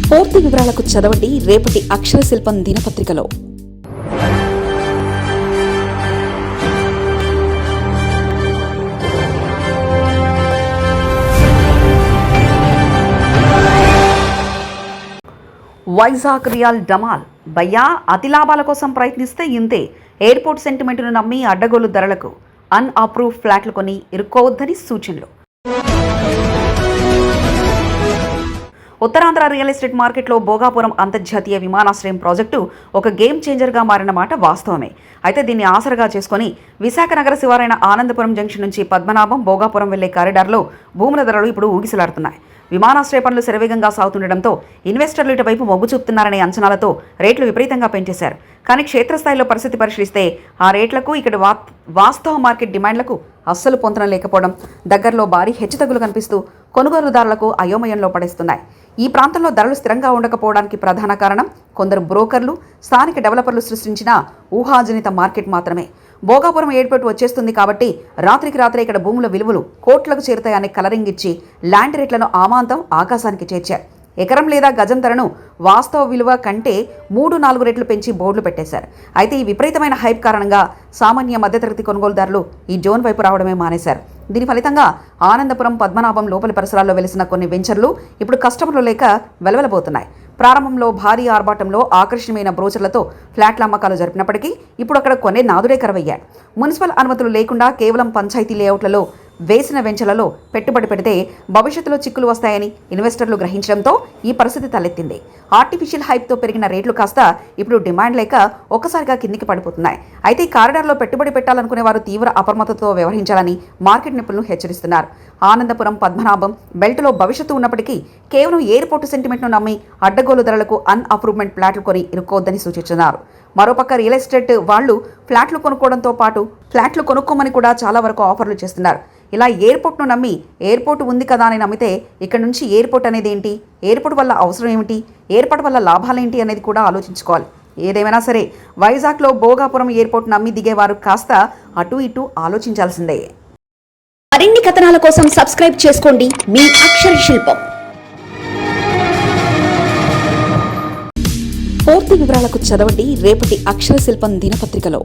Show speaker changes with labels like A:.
A: పూర్తి వివరాలకు చదవండి రేపటి అక్షర శిల్పం దినపత్రికలో. వైజాగ్ రియల్ డమాల్ భయ్యా, అతి లాభాల కోసం ప్రయత్నిస్తే ఇంతే. ఎయిర్పోర్ట్ సెంటిమెంట్ను నమ్మి అడ్డగోలు ధరలకు అన్అప్రూవ్ ఫ్లాట్లు కొని ఇరుక్కోవద్దని సూచనలు. ఉత్తరాంధ్ర రియల్ ఎస్టేట్ మార్కెట్లో భోగాపురం అంతర్జాతీయ విమానాశ్రయం ప్రాజెక్టు ఒక గేమ్ చేంజర్గా మారిన మాట వాస్తవమే. అయితే దీన్ని ఆసరగా చేసుకుని విశాఖ నగర శివారైన ఆనందపురం జంక్షన్ నుంచి పద్మనాభం భోగాపురం వెళ్లే కారిడార్లో భూముల ధరలు ఇప్పుడు ఊగిసలాడుతున్నాయి. విమానాశ్రయ పనులు శరవేగంగా సాగుతుండటంతో ఇన్వెస్టర్లు ఇటువైపు మొగ్గు చూపుతున్నారనే అంచనాలతో రేట్లు విపరీతంగా పెంచేశారు. కానీ క్షేత్రస్థాయిలో పరిస్థితి పరిశీలిస్తే ఆ రేట్లకు ఇక్కడ వాస్తవ మార్కెట్ డిమాండ్లకు అస్సలు పొంతన లేకపోవడం, దగ్గరలో భారీ హెచ్చుతగ్గులు కనిపిస్తూ కొనుగోలుదారులకు అయోమయంలో పడేస్తున్నాయి. ఈ ప్రాంతంలో ధరలు స్థిరంగా ఉండకపోవడానికి ప్రధాన కారణం కొందరు బ్రోకర్లు, స్థానిక డెవలపర్లు సృష్టించిన ఊహాజనిత మార్కెట్ మాత్రమే. భోగాపురం ఎయిర్పోర్ట్ వచ్చేస్తుంది కాబట్టి రాత్రికి రాత్రే ఇక్కడ భూముల విలువలు కోట్లకు చేరుతాయని కలరింగ్ ఇచ్చి ల్యాండ్ రేట్లను ఆమాంతం ఆకాశానికి చేర్చారు. ఎకరం లేదా గజం ధరను వాస్తవ విలువ కంటే 3-4 రెట్లు పెంచి బోర్డులు పెట్టేశారు. అయితే ఈ విపరీతమైన హైప్ కారణంగా సామాన్య మధ్యతరగతి కొనుగోలుదారులు ఈ జోన్ వైపు రావడమే మానేశారు. దీని ఫలితంగా ఆనందపురం, పద్మనాభం లోపలి పరిసరాల్లో వెలిసిన కొన్ని వెంచర్లు ఇప్పుడు కస్టమర్లు లేక వెలవెలబోతున్నాయి. ప్రారంభంలో భారీ ఆర్భాటంలో ఆకర్షణీయమైన బ్రోచర్లతో ఫ్లాట్ల అమ్మకాలు జరిపినప్పటికీ ఇప్పుడు అక్కడ కొనే నాదుడే కరువయ్యాడు. మున్సిపల్ అనుమతులు లేకుండా కేవలం పంచాయతీ లేఅవుట్లలో వేసిన వెంచర్లలో పెట్టుబడి పెడితే భవిష్యత్తులో చిక్కులు వస్తాయని ఇన్వెస్టర్లు గ్రహించడంతో ఈ పరిస్థితి తలెత్తింది. ఆర్టిఫిషియల్ హైప్తో పెరిగిన రేట్లు కాస్త ఇప్పుడు డిమాండ్ లేక ఒక్కసారిగా కిందికి పడిపోతున్నాయి. అయితే ఈ కారిడార్లో పెట్టుబడి పెట్టాలనుకునే వారు తీవ్ర అప్రమత్తతో వ్యవహరించాలని మార్కెట్ నిపుణులు హెచ్చరిస్తున్నారు. ఆనందపురం, పద్మనాభం బెల్ట్లో భవిష్యత్తు ఉన్నప్పటికీ కేవలం ఎయిర్పోర్టు సెంటిమెంట్ను నమ్మి అడ్డగోలు ధరలకు అన్అప్రూవ్మెంట్ ఫ్లాట్లు కొని ఇరుక్కోవద్దని సూచిస్తున్నారు. మరోపక్క రియల్ ఎస్టేట్ వాళ్ళు ఫ్లాట్లు కొనుక్కోవడంతో పాటు ఫ్లాట్లు కొనుక్కోమని కూడా చాలా వరకు ఆఫర్లు చేస్తున్నారు. ఇలా ఎయిర్పోర్ట్ను నమ్మి ఎయిర్పోర్ట్ ఉంది కదా అని నమ్మితే ఇక్కడ నుంచి ఎయిర్పోర్ట్ అనేది ఏంటి, ఎయిర్పోర్ట్ వల్ల అవసరం ఏమిటి, ఎయిర్పోర్ట్ వల్ల లాభాలేంటి అనేది కూడా ఆలోచించుకోవాలి. ఏదేమైనా సరే వైజాగ్లో భోగాపురం ఎయిర్పోర్ట్ నమ్మి దిగేవారు కాస్త అటు ఇటు ఆలోచించాల్సిందే.
B: మరిన్ని కథనాల కోసం సబ్స్క్రైబ్ చేసుకోండి మీ అక్షర శిల్పం.
A: పూర్తి వివరాలకు చదవండి రేపటి అక్షర శిల్పం దినపత్రికలో.